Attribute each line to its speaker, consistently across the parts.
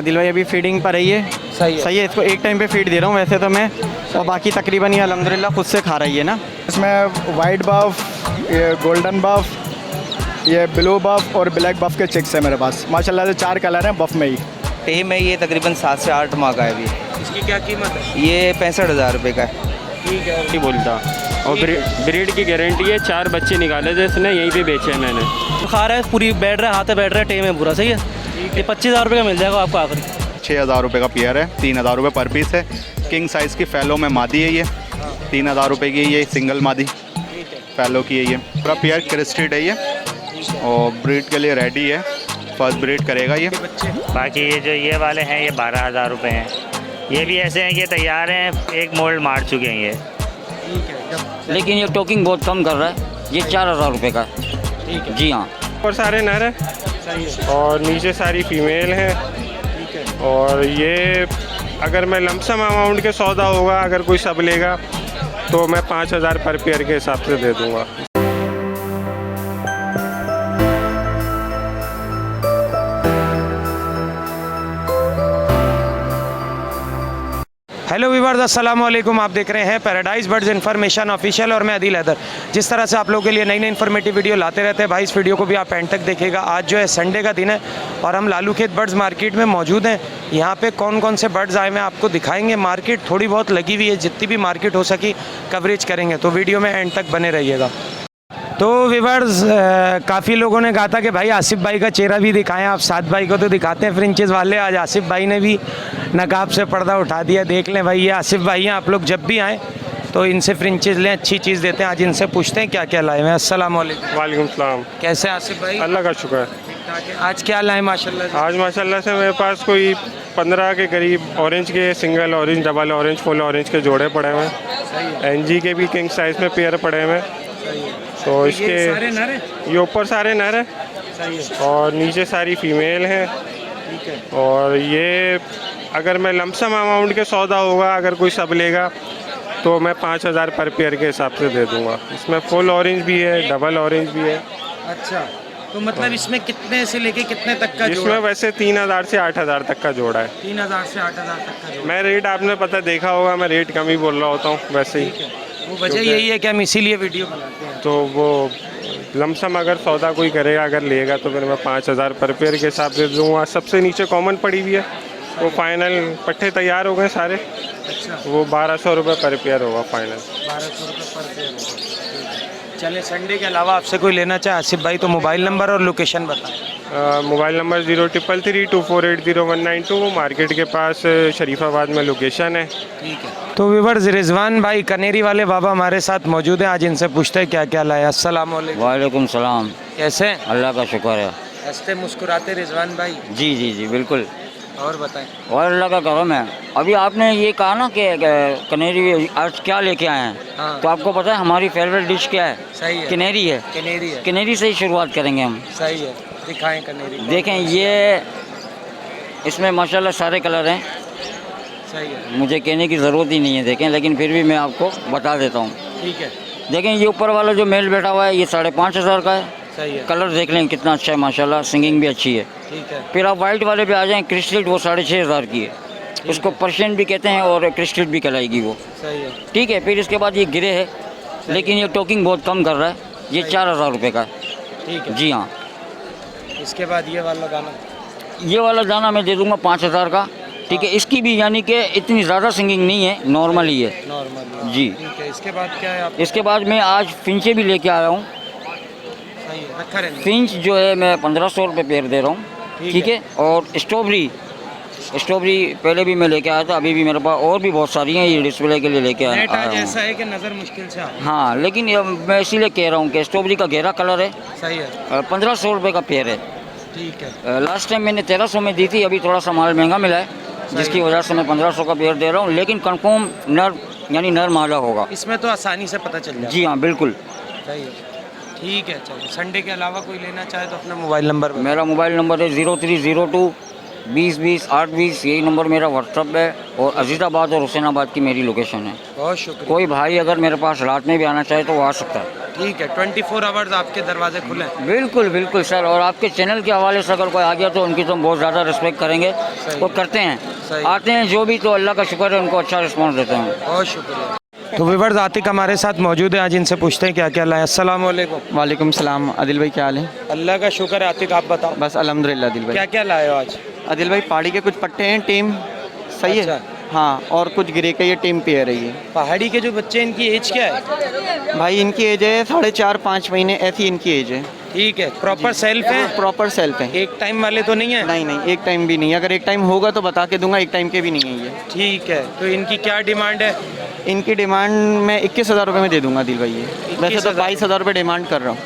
Speaker 1: आदिल भाई अभी फीडिंग पर है ये। सही है, इसको एक टाइम पे फीड दे रहा हूँ वैसे तो मैं, और बाकी तकरीबन ये अल्हम्दुलिल्लाह खुद से खा रही है ना।
Speaker 2: इसमें वाइट बफ, ये गोल्डन बफ, ये ब्लू बफ और ब्लैक बफ के चिक्स है मेरे पास। माशाल्लाह से 4 कलर हैं बफ में ही।
Speaker 3: टेम है ये, तकरीबन 7 से 8 माह का है अभी।
Speaker 1: इसकी क्या कीमत है?
Speaker 3: ये 65,000 रुपये का है।
Speaker 1: ठीक है।
Speaker 4: नहीं बोलता, और ब्रीड की गारंटी है। 4 बच्चे निकाले थे इसने, यहीं पे बेचे हैं मैंने।
Speaker 5: खा रहा है, पूरी बैठ रहा है, हाथ पे बैठ रहा है, टेम है पूरा। सही है, ये 25,000 रुपये का मिल जाएगा आपको आखिरी।
Speaker 6: 6,000 रुपये का पेयर है, 3,000 रुपये पर पीस है। किंग साइज़ की फैलो में मादी है ये, 3,000 रुपये की ये सिंगल मादी फैलो की है ये। पूरा पेयर क्रिस्टेड है ये, और ब्रीड के लिए रेडी है, फर्स्ट ब्रीड करेगा ये।
Speaker 7: बाकी ये जो ये वाले हैं ये 12,000 रुपये हैं। ये भी ऐसे हैं कि तैयार हैं, एक मोल्ड मार चुके हैं ये।
Speaker 8: लेकिन ये टोकिंग बहुत कम कर रहा है। ये 4,000 रुपये का है। जी हाँ।
Speaker 4: और सारे नर हैं और नीचे सारी फीमेल हैं। और ये अगर मैं लमसम अमाउंट के सौदा होगा, अगर कोई सब लेगा तो मैं 5,000 पर पेयर के हिसाब से दे दूँगा।
Speaker 1: हेलो व्यूअर्स, अस्सलाम वालेकुम। आप देख रहे हैं पैराडाइज बर्ड्स इन्फॉर्मेशन ऑफिशियल और मैं आदिल हैदर। जिस तरह से आप लोगों के लिए नई नई इन्फॉर्मेटिव वीडियो लाते रहते हैं भाई, इस वीडियो को भी आप एंड तक देखिएगा। आज जो है संडे का दिन है और हम लालू खेत बर्ड्स मार्केट में मौजूद हैं। यहाँ पे कौन कौन से बर्ड्स आए हैं आपको दिखाएंगे। मार्केट थोड़ी बहुत लगी हुई है, जितनी भी मार्केट हो सकी कवरेज करेंगे, तो वीडियो में एंड तक बने रहिएगा। तो व्यूअर्स, काफ़ी लोगों ने कहा था कि भाई आसिफ भाई का चेहरा भी दिखाएं। आप साद भाई को तो दिखाते हैं फ्रेंचेस वाले, आज आसिफ भाई ने भी नकाब से पर्दा उठा दिया। देख लें भाई, ये आसिफ भाई हैं। आप लोग जब भी आएँ तो इनसे फ्रेंचेस लें, अच्छी चीज़ देते हैं। आज इनसे पूछते हैं क्या क्या लाए हैं। अस्सलाम वालेकुम।
Speaker 4: वालेकुम सलाम।
Speaker 1: कैसे आसिफ भाई?
Speaker 4: अल्लाह का शुक्र है।
Speaker 1: ठीक है। आज क्या लाए माशाल्लाह से?
Speaker 4: आज माशाल्लाह से मेरे पास कोई 15 के करीब ऑरेंज के single orange, double orange, full orange के जोड़े पड़े हुए हैं। एनजी के भी किंग साइज़ में पेयर पड़े हुए हैं। तो इसके
Speaker 1: सारे नर हैं?
Speaker 4: ये ऊपर सारे नर हैं
Speaker 1: सही है।
Speaker 4: और नीचे सारी फीमेल हैं।
Speaker 1: ठीक है।
Speaker 4: और ये अगर मैं लमसम अमाउंट के सौदा होगा, अगर कोई सब लेगा तो मैं 5,000 पर पेयर के हिसाब से दे दूंगा। इसमें फुल ऑरेंज भी है, डबल ऑरेंज भी है।
Speaker 1: अच्छा, तो मतलब इसमें कितने से लेके कितने तक का जोड़ा?
Speaker 4: इसमें वैसे 3,000 से 8,000 तक का जोड़ा है।
Speaker 1: 3,000 से 8,000 तक का जोड़ा।
Speaker 4: मैं रेट आपने पता देखा होगा, मैं रेट कम ही बोल रहा होता हूँ वैसे ही।
Speaker 1: वो वजह यही है कि हम इसीलिए वीडियो बनाते हैं।
Speaker 4: तो वो लमसम अगर सौदा कोई करेगा, अगर लेगा तो फिर मैं 5,000 पर पेयर के हिसाब से दूँगा। सबसे नीचे कॉमन पड़ी हुई है, वो फाइनल पट्टे तैयार हो गए सारे।
Speaker 1: अच्छा,
Speaker 4: वो 1,200 रुपये पर पेयर होगा फाइनल।
Speaker 1: 1,200 रुपये पर पेयर होगा। चले, संडे के अलावा आपसे कोई लेना चाहे आसिफ भाई तो मोबाइल नंबर और लोकेशन बताएं।
Speaker 4: मोबाइल नंबर 033324809192, मार्केट के पास शरीफाबाद में लोकेशन है।
Speaker 1: ठीक है। तो व्यूअर्स, रिजवान भाई कनेरी वाले बाबा हमारे साथ मौजूद हैं। आज इनसे पूछते हैं क्या क्या लाया। अस्सलाम वालेकुम।
Speaker 8: वालेकुम सलाम।
Speaker 1: कैसे?
Speaker 8: अल्लाह का शुक्र है।
Speaker 1: हंसते मुस्कुराते रिजवान भाई।
Speaker 8: जी जी जी बिल्कुल।
Speaker 1: और बताएं।
Speaker 8: और अल्लाह का करम है। अभी आपने ये कहा ना कि कनेरी आज क्या लेके आए हैं,
Speaker 1: हाँ।
Speaker 8: तो आपको पता है हमारी फेवरेट डिश क्या है?
Speaker 1: सही है।
Speaker 8: कनेरी है।
Speaker 1: कनेरी है।
Speaker 8: कनेरी से ही शुरुआत करेंगे हम।
Speaker 1: सही है, दिखाएं कनेरी।
Speaker 8: देखें, ये इसमें माशाल्लाह सारे कलर हैं।
Speaker 1: सही है।
Speaker 8: मुझे कहने की ज़रूरत ही नहीं है, देखें, लेकिन फिर भी मैं आपको बता देता हूँ।
Speaker 1: ठीक है।
Speaker 8: देखें, ये ऊपर वाला जो मेल बैठा हुआ है ये 5,500 का है।
Speaker 1: सही है।
Speaker 8: कलर देख लें कितना अच्छा है माशाल्लाह, सिंगिंग भी अच्छी है।
Speaker 1: ठीक है।
Speaker 8: फिर आप वाइट वाले पे आ जाएं, क्रिस्टल, वो 6,500 की है। उसको पर्शियन भी कहते हैं और क्रिस्टल भी कहलाएगी वो।
Speaker 1: सही है।
Speaker 8: ठीक है। फिर इसके बाद ये ग्रे है, लेकिन ये टोकिंग बहुत कम कर रहा है। ये 4,000 रुपये का है।
Speaker 1: ठीक है।
Speaker 8: जी हाँ।
Speaker 1: इसके बाद ये वाला गाना?
Speaker 8: ये वाला दाना मैं दे दूँगा 5,000 का। ठीक है। इसकी भी यानी कि इतनी ज़्यादा सिंगिंग नहीं है, नॉर्मल ही है।
Speaker 1: नॉर्मल।
Speaker 8: जी।
Speaker 1: ठीक है। इसके बाद क्या है आप?
Speaker 8: इसके बाद मैं आज फिंचे भी लेके आया हूँ।
Speaker 1: सही है, रखा रहने।
Speaker 8: फिंच जो है मैं 1,500 रुपये पेयर दे रहा हूँ। ठीक है। और स्ट्रॉबेरी पहले भी मैं लेके आया था, अभी भी मेरे पास और भी बहुत सारी हैं, ये डिस्प्ले के लिए लेके आया
Speaker 1: आज
Speaker 8: हूँ।
Speaker 1: ऐसा है कि नज़र मुश्किल से
Speaker 8: हाँ, लेकिन ये मैं इसीलिए कह रहा हूँ कि स्ट्रॉबेरी का गहरा कलर है।
Speaker 1: सही है।
Speaker 8: 1,500 रुपये का पेयर है।
Speaker 1: ठीक है।
Speaker 8: लास्ट टाइम मैंने 1,300 में दी थी, अभी थोड़ा सा माल महंगा मिला है, जिसकी वजह से मैं 1,500 का पेयर दे रहा हूँ। लेकिन कंफर्म नर यानी नर मादा होगा।
Speaker 1: इसमें तो आसानी से पता चल जाए।
Speaker 8: जी हाँ बिल्कुल।
Speaker 1: सही है। ठीक है। चलो, संडे के अलावा कोई लेना चाहे तो अपना मोबाइल नंबर।
Speaker 8: मेरा मोबाइल नंबर है 0302 20 820। यही नंबर मेरा व्हाट्सअप है। और अजीज़ाबाद और हुसैनाबाद की मेरी लोकेशन है।
Speaker 1: बहुत शुक्रिया।
Speaker 8: कोई भाई अगर मेरे पास रात में भी आना चाहे तो वो आ सकता है।
Speaker 1: ठीक है, 24 आवर्स आपके दरवाजे खुले हैं।
Speaker 8: बिल्कुल बिल्कुल सर, और आपके चैनल के हवाले से अगर कोई आ गया तो उनकी तो हम बहुत ज़्यादा रिस्पेक्ट करेंगे और करते हैं,
Speaker 1: सही।
Speaker 8: आते हैं जो भी, तो अल्लाह का शुक्र है उनको अच्छा रिस्पॉन्स देते हैं।
Speaker 1: बहुत शुक्रिया। तो व्यूअर्स आतिक हमारे साथ मौजूद है, आज इनसे पूछते हैं क्या क्या लाए। अस्सलाम वालेकुम।
Speaker 9: वालेकुम सलाम। आदिल भाई क्या हाल है?
Speaker 1: अल्लाह का शुक्र है। आतिक आप बताओ,
Speaker 9: बस अल्हम्दुलिल्लाह। आदिल भाई
Speaker 1: क्या क्या लाए हो आज?
Speaker 9: आदिल भाई पहाड़ी के कुछ पट्टे हैं, टीम सही
Speaker 1: अच्छा।
Speaker 9: है हाँ, और कुछ गिरे के ये टीम पेयर है ये।
Speaker 1: पहाड़ी के जो बच्चे हैं, इनकी एज क्या है?
Speaker 9: भाई इनकी एज है 4.5-5 महीने, ऐसी इनकी एज है।
Speaker 1: ठीक है, प्रॉपर सेल्फ है?
Speaker 9: प्रॉपर सेल्फ है।
Speaker 1: एक टाइम वाले तो नहीं है?
Speaker 9: नहीं नहीं, एक टाइम भी नहीं, अगर एक टाइम होगा तो बता के दूंगा, एक टाइम के भी नहीं है ये।
Speaker 1: ठीक है, तो इनकी क्या डिमांड है?
Speaker 9: इनकी डिमांड मैं 21,000 रुपये में दे दूंगा आदिल भाई ये। वैसे तो 22,000 रुपये डिमांड कर रहा हूँ।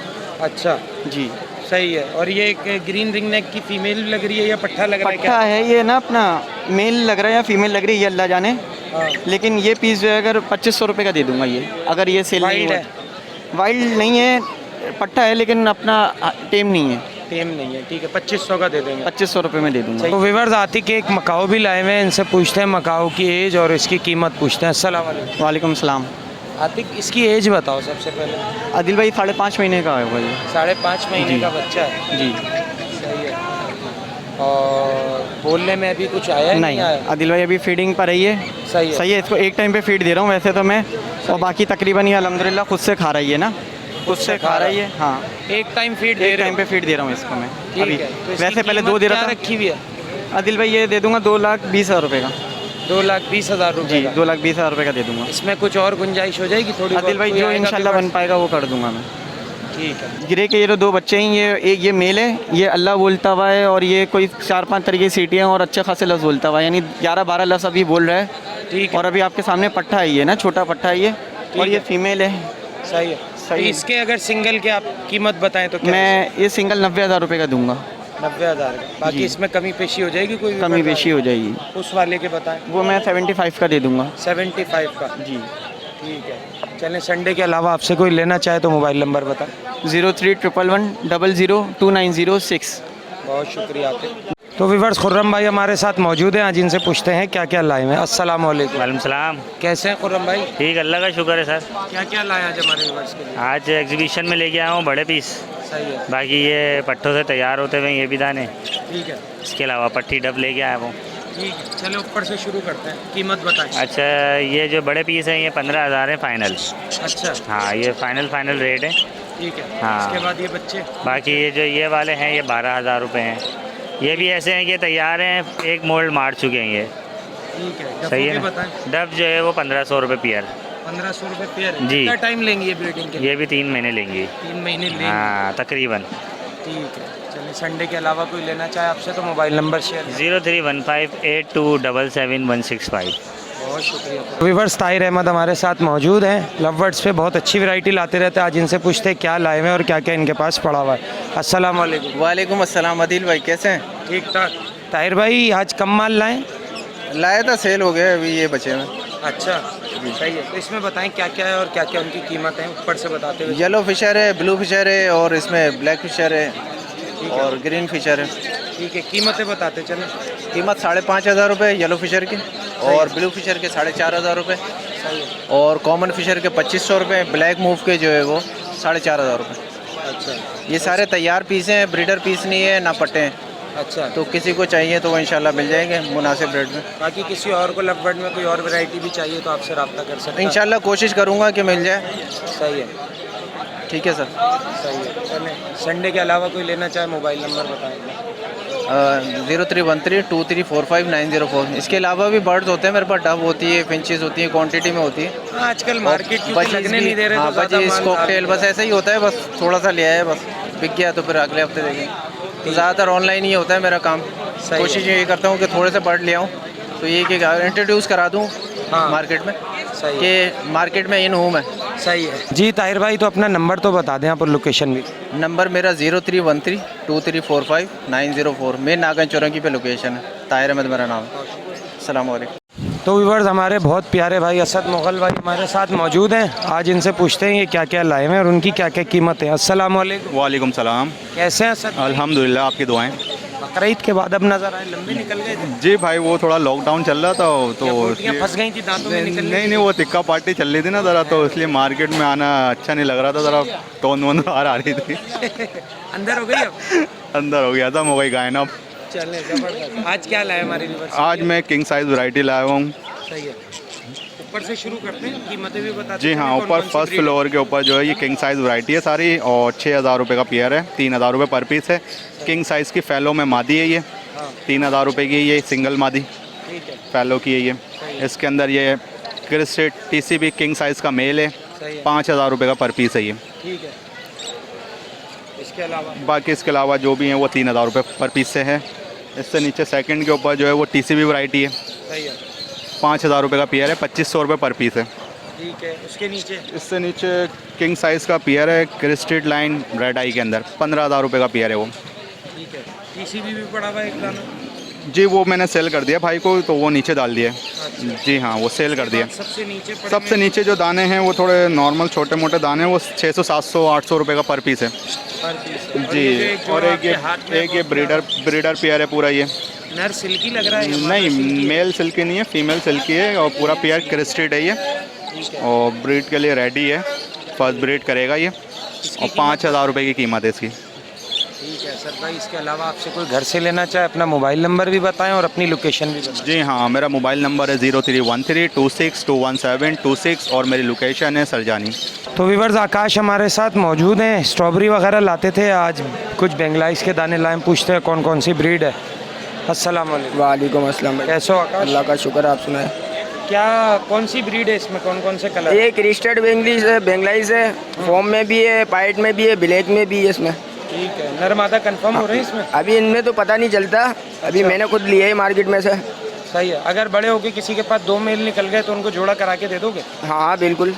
Speaker 1: अच्छा,
Speaker 9: जी
Speaker 1: सही है। और ये एक ग्रीन रिंग नेक की फीमेल लग रही है या पट्ठा लग रहा है
Speaker 9: पट्टा
Speaker 1: क्या?
Speaker 9: है ये ना, अपना मेल लग रहा है या फीमेल लग रही है ये अल्लाह जाने,
Speaker 1: हाँ।
Speaker 9: लेकिन ये पीस जो है अगर 2500 रुपये का दे दूंगा ये, अगर ये सेल नहीं
Speaker 1: वाइल्ड
Speaker 9: हुआ।
Speaker 1: है?
Speaker 9: वाइल्ड नहीं है, पट्टा है लेकिन अपना टेम नहीं है।
Speaker 1: टेम नहीं है, ठीक है, 2500 का दे देंगे।
Speaker 9: 2500 रुपये में दे दूंगा।
Speaker 1: तो व्यूअर्स आतिक के एक मकाओ भी लाए हुए हैं, इनसे पूछते हैं मकाओ की एज और इसकी कीमत पूछते हैं। अस्सलाम वालेकुम।
Speaker 9: वालेकुम सलाम।
Speaker 1: आतिक इसकी एज बताओ सबसे पहले।
Speaker 9: आदिल भाई 5.5 महीने का है भाई।
Speaker 1: 5.5 महीने
Speaker 9: जी।
Speaker 1: का बच्चा है।
Speaker 9: जी
Speaker 1: सही है। और बोलने में अभी कुछ आया है
Speaker 9: नहीं,
Speaker 1: आया?
Speaker 9: आदिल भाई अभी फीडिंग पर रही है।
Speaker 1: सही है।
Speaker 9: सही है, इसको एक टाइम पे फीड दे रहा हूँ वैसे तो मैं, और बाकी तकरीबन ये अल्हम्दुलिल्लाह खुद से खा रही है ना, खुद से खा रही है। हाँ,
Speaker 1: एक टाइम फीड दे
Speaker 9: एक
Speaker 1: रहे
Speaker 9: टाइम पे फीड दे रहा हूँ इसको मैं
Speaker 1: ठीक
Speaker 9: अभी।
Speaker 1: है। तो इसकी
Speaker 9: वैसे पहले
Speaker 1: कीमत
Speaker 9: 2 दे
Speaker 1: क्या
Speaker 9: रहा था।
Speaker 1: रखी हुई है?
Speaker 9: आदिल भाई ये दे दूंगा 2,20,000 रुपये का।
Speaker 1: 2,20,000 रुपये
Speaker 9: जी,
Speaker 1: का।
Speaker 9: 2,20,000 रुपये का दे दूंगा।
Speaker 1: इसमें कुछ और गुंजाइश हो जाएगी थोड़ी?
Speaker 9: आदिल भाई
Speaker 1: कोई
Speaker 9: जो
Speaker 1: आएगा
Speaker 9: इंशाल्लाह
Speaker 1: व्यूअर्स?
Speaker 9: बन पाएगा वो कर दूंगा मैं।
Speaker 1: ठीक है।
Speaker 9: गिरे के ये जो 2 बच्चे हैं, ये एक ये मेल है, ये अल्लाह बोलता हुआ है, और ये कोई 4-5 तरीके की सीटियाँ और अच्छे खासे लफ्ज़ बोलता हुआ है, यानी 11-12 लफ्ज़ अभी बोल रहा है।
Speaker 1: ठीक है।
Speaker 9: और अभी आपके सामने पट्टा है ये ना, छोटा पट्टा है ये, और ये फीमेल है।
Speaker 1: सही है। तो
Speaker 9: सही है।
Speaker 1: इसके अगर सिंगल के आप कीमत बताएं तो क्या?
Speaker 9: मैं ये सिंगल 90,000 रुपये का दूंगा।
Speaker 1: 90,000 का। बाकी
Speaker 9: जी।
Speaker 1: इसमें कमी पेशी हो जाएगी कोई?
Speaker 9: कमी बेशी हो जाएगी।
Speaker 1: उस वाले के बताएं।
Speaker 9: वो मैं 75 का दे दूंगा।
Speaker 1: 75 का।
Speaker 9: जी।
Speaker 1: ठीक है। चलें, संडे के अलावा आपसे कोई लेना चाहे तो मोबाइल नंबर बताएं।
Speaker 9: 0311002906।
Speaker 1: बहुत शुक्रिया आपके। तो व्यूअर्स खुर्रम भाई हमारे साथ मौजूद हैं, आज इनसे पूछते हैं क्या क्या लाए हैं। अस्सलाम वालेकुम।
Speaker 7: वालेकुम सलाम।
Speaker 1: कैसे हैं खुर्रम भाई?
Speaker 7: ठीक, अल्लाह का शुक्र है सर।
Speaker 1: क्या क्या लाए आज हमारे व्यूअर्स के लिए?
Speaker 7: आज एग्जीबिशन में लेके आया हूँ बड़े पीस।
Speaker 1: सही है।
Speaker 7: बाकी ये पट्टों से तैयार होते हुए ये भी दाने,
Speaker 1: ठीक है।
Speaker 7: इसके अलावा पट्टी डब लेके आया हूँ।
Speaker 1: ठीक है, चलो ऊपर से शुरू करते हैं, कीमत बताएं।
Speaker 7: अच्छा, ये जो बड़े पीस हैं ये 15,000 है फाइनल।
Speaker 1: अच्छा,
Speaker 7: हाँ, ये फाइनल रेट है।
Speaker 1: ठीक है।
Speaker 7: हाँ।
Speaker 1: इसके बाद ये बच्चे?
Speaker 7: बाकी ये जो ये वाले हैं ये 12,000 रुपये हैं। ये भी ऐसे हैं कि तैयार हैं, एक मोल्ड मार चुके हैं ये।
Speaker 1: ठीक है।
Speaker 7: सही है
Speaker 1: डब्बों के
Speaker 7: ना?
Speaker 1: बताएं।
Speaker 7: डब जो है वो 1500 रुपये पेयर।
Speaker 1: 1500 रुपये पेयर है।
Speaker 7: जी।
Speaker 1: कितना टाइम लेंगे ये ब्रीडिंग के लिए?
Speaker 7: ये भी 3 महीने लेंगी।
Speaker 1: 3 महीने लेंगे।
Speaker 7: हाँ, तकरीबन।
Speaker 1: ठीक है। चलिए, संडे के अलावा कोई लेना चाहे आपसे तो मोबाइल नंबर शेयर करें।
Speaker 7: 031582776165।
Speaker 1: बहुत शुक्रिया। व्यूअर्स ताहिर अहमद हमारे साथ मौजूद हैं, लव बर्ड्स पे बहुत अच्छी वैरायटी लाते रहते हैं। आज इनसे पूछते हैं क्या लाए हुए हैं और क्या क्या इनके पास पड़ा हुआ है। अस्सलाम वालेकुम।
Speaker 3: वालेकुम अस्सलाम। आदिल भाई कैसे हैं?
Speaker 1: ठीक ठाक। ताहिर भाई आज कम माल लाएं?
Speaker 3: लाया था, सेल हो गया, अभी ये बचे हैं।
Speaker 1: अच्छा, सही है। तो इसमें बताएं क्या क्या है और क्या क्या उनकी कीमत है, ऊपर से बताते हुए।
Speaker 3: येलो फिशर है, ब्लू फिशर है, और इसमें ब्लैक फिशर है और ग्रीन फिशर है।
Speaker 1: ठीक है, कीमतें बताते चलें।
Speaker 3: कीमत 5,500 रुपये येलो फिशर की, और ब्लू फिशर के 4,500 रुपये,
Speaker 1: सही है।
Speaker 3: और कॉमन फिशर के 2500 रुपये, ब्लैक मूव के जो है वो 4,500 रुपये।
Speaker 1: अच्छा
Speaker 3: ये सारे तैयार पीस हैं, ब्रीडर पीस नहीं है ना पट्टे हैं।
Speaker 1: अच्छा।
Speaker 3: तो किसी को चाहिए तो वो इंशाल्लाह मिल जाएंगे मुनासिब रेट में।
Speaker 1: बाकी किसी और को लव बर्ड में कोई और वैरायटी भी चाहिए तो आपसे रब्ता कर सकते हैं।
Speaker 3: इंशाल्लाह कोशिश करूँगा कि मिल जाए।
Speaker 1: सही है।
Speaker 3: ठीक है सर।
Speaker 1: सही है। चलें, संडे के अलावा कोई लेना चाहे मोबाइल नंबर बताएं।
Speaker 3: 03132345 इसके अलावा भी बर्ड्स होते हैं मेरे पास, डब होती है, फिंचेस होती है, क्वांटिटी में होती है।
Speaker 1: आजकल मार्केट क्योंकि लगने नहीं दे रहे
Speaker 3: हाँ,
Speaker 1: तो ज़्यादा
Speaker 3: बजीज
Speaker 1: माल
Speaker 3: कॉकटेल बस ऐसा ही होता है, बस थोड़ा सा लिया है, बस बिक गया तो फिर अगले हफ्ते देखेंगे। तो ज़्यादातर ऑनलाइन ही होता है मेरा काम। कोशिश ये करता हूँ कि थोड़े से बर्ड ले आऊँ, तो ये कि इंट्रोड्यूस करा दूँ मार्केट में,
Speaker 1: सही
Speaker 3: कि मार्केट में इन हूँ मैं।
Speaker 1: सही है जी। ताहिर भाई तो अपना नंबर तो बता दें आप और लोकेशन भी।
Speaker 3: नंबर मेरा 03132345 मेन नागन चौरंगी पे लोकेशन है। ताहिर अहमद मेरा नाम है। अस्सलाम वालेकुम।
Speaker 1: तो व्यूअर्स हमारे बहुत प्यारे भाई असद मुगल भाई हमारे साथ मौजूद हैं, आज इनसे पूछते हैं ये क्या क्या लाए हैं और उनकी क्या क्या कीमत है। अस्सलाम वालेकुम।
Speaker 6: वालेकुम सलाम।
Speaker 1: कैसे हैं असद?
Speaker 6: अल्हम्दुलिल्लाह, आपकी दुआएं।
Speaker 1: बकरा ईद के बाद अब नज़र आए, लंबे निकल गए थे।
Speaker 6: जी भाई वो थोड़ा लॉकडाउन चल रहा था तो
Speaker 1: बोटियाँ फंस गई थी दांतों में निकल
Speaker 6: नहीं वो तिक्का पार्टी चल रही थी ना ज़रा, तो इसलिए मार्केट में आना अच्छा नहीं लग रहा था, ज़रा टोन वोन बाहर आ रही थी।
Speaker 1: अंदर हो गई अब।
Speaker 6: अंदर हो गया था, हो गई गायन अब।
Speaker 1: चलने जबरदस्त। आज क्या लाया हमारे व्यूअर्स?
Speaker 6: आज मैं किंग साइज़ वैरायटी लाया हुआ हूँ।
Speaker 1: सही है, ऊपर से शुरू करते हैं, कीमतें भी बताते
Speaker 6: जी
Speaker 1: हैं।
Speaker 6: हाँ, ऊपर फर्स्ट फ्लोर के ऊपर जो है ये किंग साइज़ वैरायटी है सारी, और 6,000 रुपये का पेयर है, 3,000 रुपये पर पीस है। किंग साइज़ की फैलो में मादी है ये, 3,000 रुपये की ये सिंगल मादी
Speaker 1: ठीक है,
Speaker 6: फैलो की है ये। इसके अंदर ये क्रिस्टेड TCB किंग साइज़ का मेल है,
Speaker 1: सही है,
Speaker 6: 5,000 रुपये का पर पीस है ये।
Speaker 1: ठीक है। इसके अलावा
Speaker 6: बाकी इसके अलावा जो भी हैं वो 3,000 रुपये पर पीस से है। इससे नीचे सेकंड के ऊपर जो है वो TCB वैरायटी है,
Speaker 1: सही है,
Speaker 6: 5,000 रुपये का पेयर है, 2,500 रुपये पर पीस है।
Speaker 1: ठीक है। उसके नीचे
Speaker 6: इससे नीचे किंग साइज़ का पेयर है क्रिस्टेड लाइन रेड आई के अंदर, 15,000 रुपये का पेयर है वो।
Speaker 1: ठीक है, TCB भी पड़ा हुआ है एक दाना।
Speaker 6: जी वो मैंने सेल कर दिया भाई को, तो वो नीचे डाल दिया। जी हाँ वो सेल कर दिया।
Speaker 1: सबसे नीचे पड़े
Speaker 6: सबसे नीचे जो दाने हैं वो थोड़े नॉर्मल छोटे मोटे दाने हैं, वो 600 700 800 रुपये का पर पीस है।
Speaker 1: पर पीस।
Speaker 6: जी, और एक ये ब्रीडर पेयर है पूरा ये।
Speaker 1: नर सिल्की लग रहा है।
Speaker 6: नहीं मेल सिल्की नहीं है, फीमेल सिल्की है, और पूरा पेयर क्रिस्टेड है ये, और ब्रीड के लिए रेडी है, फर्स्ट ब्रीड करेगा ये, और 5,000 रुपये की कीमत है इसकी।
Speaker 1: ठीक है सर भाई, इसके अलावा आपसे कोई घर से लेना चाहे अपना मोबाइल नंबर भी बताएं और अपनी लोकेशन भी बताएं।
Speaker 6: जी हाँ, मेरा मोबाइल नंबर है 031326217226 और मेरी लोकेशन है सरजानी।
Speaker 1: तो व्यूअर्स, आकाश हमारे साथ मौजूद हैं, स्ट्रॉबेरी वगैरह लाते थे, आज कुछ बेंगलाइज के दाने लाए, पूछते हैं कौन कौन सी ब्रीड है। अस्सलाम वालेकुम।
Speaker 9: वालेकुम अस्सलाम भाई।
Speaker 1: कैसे हो आकाश?
Speaker 9: अल्लाह का शुक्र, आप सुनाए।
Speaker 1: क्या कौन सी ब्रीड है इसमें, कौन कौन से कलर?
Speaker 9: ये क्रिस्टेड बेंगलाइज है, फॉर्म में भी है, पाइट में भी है, ब्लैक में भी है इसमें।
Speaker 1: ठीक है, नर मादा कंफर्म हो रहे हैं इसमें?
Speaker 9: अभी इनमें तो पता नहीं चलता, अभी मैंने खुद लिए है मार्केट में से।
Speaker 1: सही है, अगर बड़े होके किसी के पास 2 मेल निकल गए तो उनको जोड़ा करा के दे दोगे?
Speaker 9: हाँ बिल्कुल।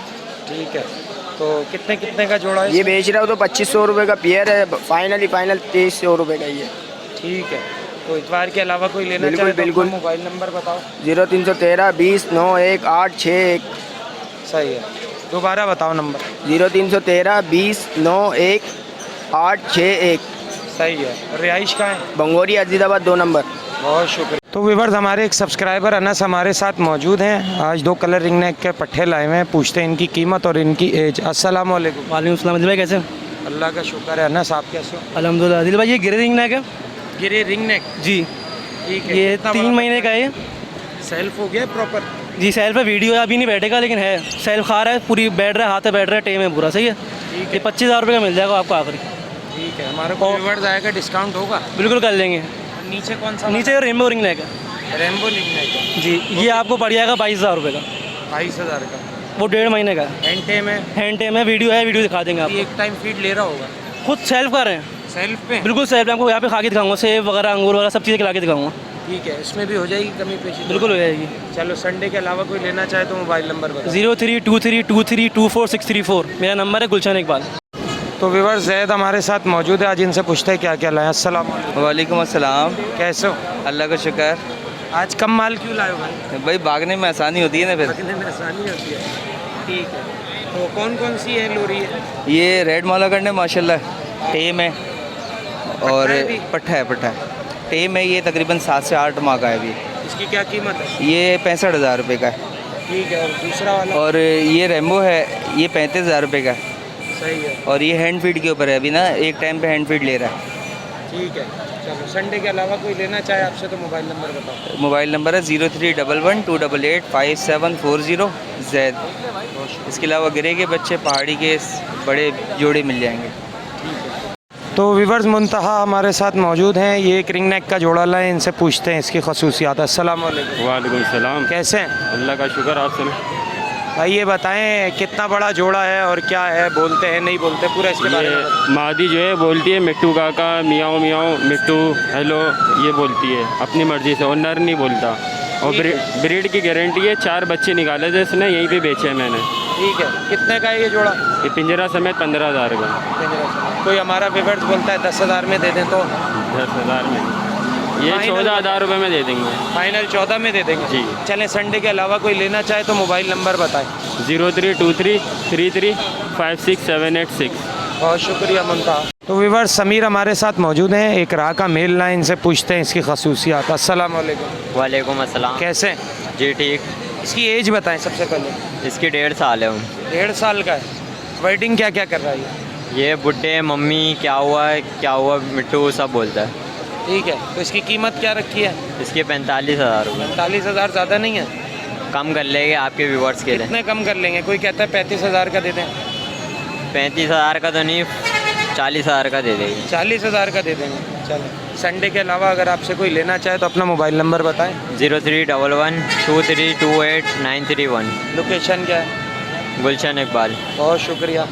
Speaker 1: ठीक है, तो कितने कितने का जोड़ा है?
Speaker 9: ये बेच रहा हूँ तो 2,500 रुपये का पेयर है, फाइनल 2,300 रुपये का ही है।
Speaker 1: ठीक है, तो इतवार के अलावा कोई लेना
Speaker 9: बिल्कुल,
Speaker 1: चाहे तो
Speaker 9: बिल्कुल।
Speaker 1: अपना मोबाइल नंबर बताओ।
Speaker 9: 0313 20 91 861।
Speaker 1: सही है, दोबारा बताओ नंबर।
Speaker 9: 0313 20 91 861।
Speaker 1: सही है, और रिहाइश कहाँ है?
Speaker 9: बंगोरी अजीदाबाद 2 नंबर।
Speaker 1: बहुत शुक्रिया। तो व्यूअर्स, हमारे एक सब्सक्राइबर अनस हमारे साथ मौजूद हैं, आज 2 कलर रिंग नेक के पट्टे लाए हुए हैं, पूछते हैं इनकी कीमत और इनकी एज। अस्सलाम वालेकुम।
Speaker 5: वालेकुम सलाम। दिल भाई कैसे?
Speaker 1: अल्लाह का शुक्र है। अनस आप कैसे हो?
Speaker 5: अल्हम्दुलिल्लाह। दिल भाई ये गिरे रिंग नेक है
Speaker 1: गिरे रिंग नेक?
Speaker 5: जी,
Speaker 1: ठीक है।
Speaker 5: ये
Speaker 1: कितना
Speaker 5: 3
Speaker 1: बड़ा
Speaker 5: महीने का है ये।
Speaker 1: सेल्फ हो गया प्रॉपर?
Speaker 5: जी सेल्फ है, वीडियो है, अभी नहीं बैठेगा लेकिन है, सेल्फ खा रहा है, पूरी बैठ रहा है, हाथ पे बैठ रहा है, टेम है पूरा। सही है, ये 25,000 रुपये का मिल जाएगा आपको आखिरी।
Speaker 1: ठीक है, हमारे को व्यूअर्स आएगा, डिस्काउंट होगा?
Speaker 5: बिल्कुल कर लेंगे।
Speaker 1: नीचे कौन सा?
Speaker 5: नीचे रेनबो रिंग नेक है
Speaker 1: रेनबो रिंग नेक है
Speaker 5: जी, ये आपको पड़ जाएगा 22,000 रुपये का।
Speaker 1: 22,000 का?
Speaker 5: वो 1.5 महीने का है,
Speaker 1: हैंड टेम है?
Speaker 5: हैंड टेम है, वीडियो है, वीडियो दिखा देंगे आपको।
Speaker 1: एक टाइम फीड ले रहा होगा?
Speaker 5: खुद सेल्फ कर रहे हैं,
Speaker 1: सेल्फ पे?
Speaker 5: बिल्कुल सेल्फ। आपको यहाँ पे खा के दिखाऊंगा, सेब वगैरह, अंगूर वगैरह सब चीज़ें खिला के दिखाऊंगा।
Speaker 1: ठीक है, इसमें भी हो जाएगी कमी पेशी?
Speaker 5: बिल्कुल हो जाएगी।
Speaker 1: चलो, संडे के अलावा कोई लेना चाहे तो मोबाइल नंबर बताओ।
Speaker 5: 03232324 मेरा नंबर है, गुलशन इकबाल।
Speaker 1: तो व्यूअर्स, जैद हमारे साथ मौजूद है, आज इनसे पूछते हैं क्या क्या लाए। अस्सलाम वालेकुम।
Speaker 9: वालेकुम अस्सलाम।
Speaker 1: कैसे हो?
Speaker 9: अल्लाह का शुक्र।
Speaker 1: आज कम माल क्यों लाए हो भाई?
Speaker 9: भाई भागने में आसानी होती है ना फिर।
Speaker 1: रखने में आसानी होती है। ठीक है, तो कौन कौन सी है लोरी है?
Speaker 9: ये रेड मौला करने माशाल्लाह टेम है, और
Speaker 1: है भी?
Speaker 9: पट्ठा है, पट्ठा है टेम है। ये तकरीबन 7 से 8 माह का है अभी।
Speaker 1: इसकी क्या कीमत है?
Speaker 9: ये 65,000 रुपये का है।
Speaker 1: ठीक है, और दूसरा वाला?
Speaker 9: और ये रेम्बो है, ये 35,000 रुपये का है।
Speaker 1: सही है,
Speaker 9: और ये हैंड फीड के ऊपर है, अभी ना एक टाइम पे हैंड फीड ले रहा है।
Speaker 1: ठीक है। चलो, संडे के अलावा कोई लेना चाहे आपसे तो मोबाइल नंबर बताओ।
Speaker 9: मोबाइल नंबर है 0311288740 जैद। इसके अलावा गिरे के बच्चे, पहाड़ी के बड़े जोड़े मिल जाएंगे।
Speaker 1: तो व्यूअर्स, मुंतहा हमारे साथ मौजूद हैं, ये एक रिंग नेक का जोड़ा लाए, इनसे पूछते हैं इसकी खसूसियात। अस्सलाम वालेकुम।
Speaker 4: वालेकुम सलाम।
Speaker 1: कैसे हैं
Speaker 4: अल्लाह का शुक्र, आप सुना।
Speaker 1: भाई? ये बताएं कितना बड़ा जोड़ा है और क्या है, बोलते हैं नहीं बोलते, पूरा इसके बारे में बताएं।
Speaker 4: ये मादी जो है बोलती है मिट्टू काका, मियाओ मियाओ, मिट्टू हेलो, ये बोलती है अपनी मर्ज़ी से, और नर नहीं बोलता। और ब्रीड की गारंटी है, 4 बच्चे निकाले थे इसने, यहीं पे बेचे हैं मैंने।
Speaker 1: ठीक है, कितने का है ये जोड़ा?
Speaker 4: ये पिंजरा समेत 15,000 का।
Speaker 1: कोई हमारा व्यूअर्स बोलता है 10,000 में दे दें तो?
Speaker 4: 10,000 में, ये 14,000 रुपये में दे देंगे।
Speaker 1: फाइनल 14 में दे देंगे?
Speaker 4: जी।
Speaker 1: चलें, संडे के अलावा कोई लेना चाहे तो मोबाइल नंबर बताएं।
Speaker 4: 0323335678 6।
Speaker 1: बहुत शुक्रिया मुंतहा। तो व्यूअर्स समीर हमारे साथ मौजूद हैं, एक राह का मेल लाइन से पूछते हैं इसकी खसूसियात। अस्सलाम वालेकुम।
Speaker 10: वालेकुम अस्सलाम।
Speaker 1: कैसे हैं?
Speaker 10: जी ठीक।
Speaker 1: इसकी एज बताएं सबसे पहले।
Speaker 10: इसकी 1.5 साल है।
Speaker 1: 1.5 साल का है। वेडिंग क्या क्या कर रहा है
Speaker 10: ये बुड्ढे मम्मी क्या हुआ मिट्टू सब बोलता है।
Speaker 1: ठीक है, तो इसकी कीमत क्या रखी है?
Speaker 10: इसके 45,000 रुपये।
Speaker 1: 45,000 ज़्यादा नहीं है?
Speaker 10: कम कर लेंगे आपके व्यूवर्स के लिए।
Speaker 1: कितने कम कर लेंगे? कोई कहता है 35,000 का दे दें।
Speaker 10: 35,000 का तो नहीं, 40,000 का दे देंगे।
Speaker 1: 40,000 का दे देंगे। चलो, संडे के अलावा अगर आपसे कोई लेना चाहे तो अपना मोबाइल नंबर बताएं।
Speaker 10: 0311232931।
Speaker 1: लोकेशन क्या है?
Speaker 10: गुलशन इकबाल।
Speaker 1: बहुत शुक्रिया।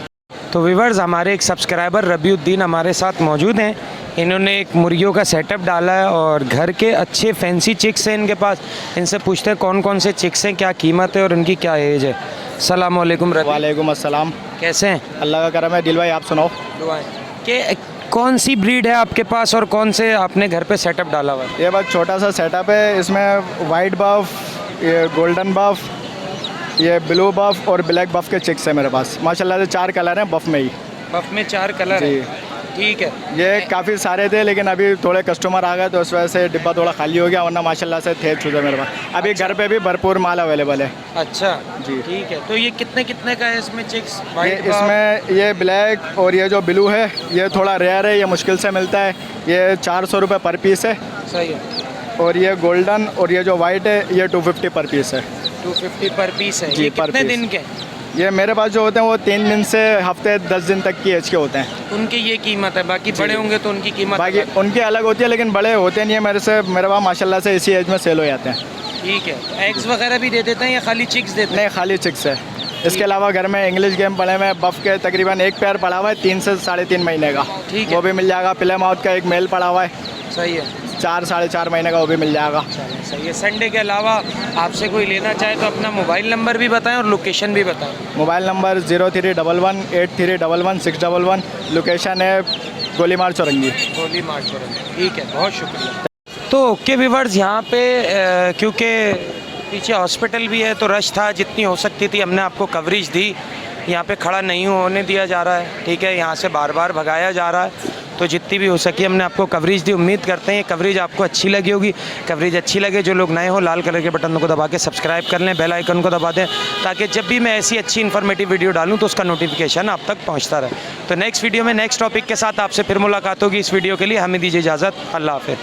Speaker 1: तो व्यूवर्स हमारे एक सब्सक्राइबर रबीउद्दीन हमारे साथ मौजूद हैं। इन्होंने एक मुर्गियों का सेटअप डाला है और घर के अच्छे फैंसी चिक्स हैं इनके पास। इनसे पूछते हैं कौन कौन से चिक्स हैं, क्या कीमत है और इनकी क्या एज है। अस्सलाम वालेकुम रबी।
Speaker 2: वालेकुम अस्सलाम।
Speaker 1: कैसे हैं?
Speaker 2: अल्लाह का करम है। दिल भाई आप सुनाओ।
Speaker 1: दुआएं। कि कौन सी ब्रीड है आपके पास और कौन से आपने घर पे सेटअप डाला हुआ है?
Speaker 2: ये बस छोटा सा सेटअप है। इसमें वाइट बफ, ये गोल्डन बफ, ये ब्लू बफ और ब्लैक बफ के चिक्स है मेरे पास। माशाल्लाह से 4 कलर हैं बफ में ही।
Speaker 1: बफ में 4 कलर है। ठीक है।
Speaker 2: ये काफ़ी सारे थे लेकिन अभी थोड़े कस्टमर आ गए तो उस वजह से डिब्बा थोड़ा खाली हो गया, वरना माशाल्लाह से थे छूटे मेरे पास। अभी घर पे भी भरपूर माल अवेलेबल है।
Speaker 1: अच्छा
Speaker 2: जी
Speaker 1: ठीक है। तो ये कितने कितने का है इसमें चिक्स?
Speaker 2: ये इसमें ये ब्लैक और ये जो ब्लू है ये थोड़ा रेयर है, ये मुश्किल से मिलता है। ये 400 रुपये पर पीस है।
Speaker 1: सही है।
Speaker 2: और ये गोल्डन और ये जो वाइट है ये 250 पर पीस है।
Speaker 1: 250 पर पीस है।
Speaker 2: जी,
Speaker 1: ये
Speaker 2: पर
Speaker 1: कितने
Speaker 2: पीस।
Speaker 1: दिन के?
Speaker 2: ये मेरे पास जो होते हैं वो 3 दिन से हफ्ते 10 दिन तक की एज के होते हैं।
Speaker 1: उनकी ये कीमत है, बाकी बड़े होंगे तो उनकी कीमत
Speaker 2: बाकी
Speaker 1: अलग।
Speaker 2: उनकी अलग होती है लेकिन बड़े होते नहीं है मेरे पास माशाल्लाह से इसी एज में सेल हो जाते हैं।
Speaker 1: ठीक है। एग्स वगैरह भी दे देते हैं या खाली चिक्स देते हैं?
Speaker 2: नहीं, खाली चिक्स है। इसके अलावा घर में इंग्लिश गेम पड़े हुए हैं बफ के, तकरीबन एक पेयर पड़ा हुआ है 3 से 3.5 महीने का।
Speaker 1: ठीक है।
Speaker 2: वो भी मिल जाएगा। प्ले माउथ का एक मेल पड़ा हुआ है।
Speaker 1: सही है।
Speaker 2: 4 साढ़े 4 महीने का, वो भी मिल जाएगा।
Speaker 1: सही है। संडे के अलावा आपसे कोई लेना चाहे तो अपना मोबाइल नंबर भी बताएं और लोकेशन भी बताएं।
Speaker 2: मोबाइल नंबर 03118311 लोकेशन है गोली मार चौरंगी।
Speaker 1: गोली मार्ट पर। ठीक है, बहुत शुक्रिया। तो ओके व्यूअर्स, यहाँ पे क्योंकि पीछे हॉस्पिटल भी है तो रश था, जितनी हो सकती थी हमने आपको कवरेज दी। यहाँ पे खड़ा नहीं होने दिया जा रहा है, ठीक है, यहाँ से बार बार भगाया जा रहा है, तो जितनी भी हो सकी हमने आपको कवरेज दी। उम्मीद करते हैं कवरेज आपको अच्छी लगी होगी। कवरेज अच्छी लगे, जो लोग नए हो लाल कलर के बटन को दबा के सब्सक्राइब कर लें, बेल आइकन को दबा दें, ताकि जब भी मैं ऐसी अच्छी इन्फॉर्मेटिव वीडियो डालूं तो उसका नोटिफिकेशन आप तक पहुंचता रहे। तो नेक्स्ट वीडियो में नेक्स्ट टॉपिक के साथ आपसे फिर मुलाकात होगी। इस वीडियो के लिए हमें दीजिए इजाज़त। अल्लाह हाफ़िज़।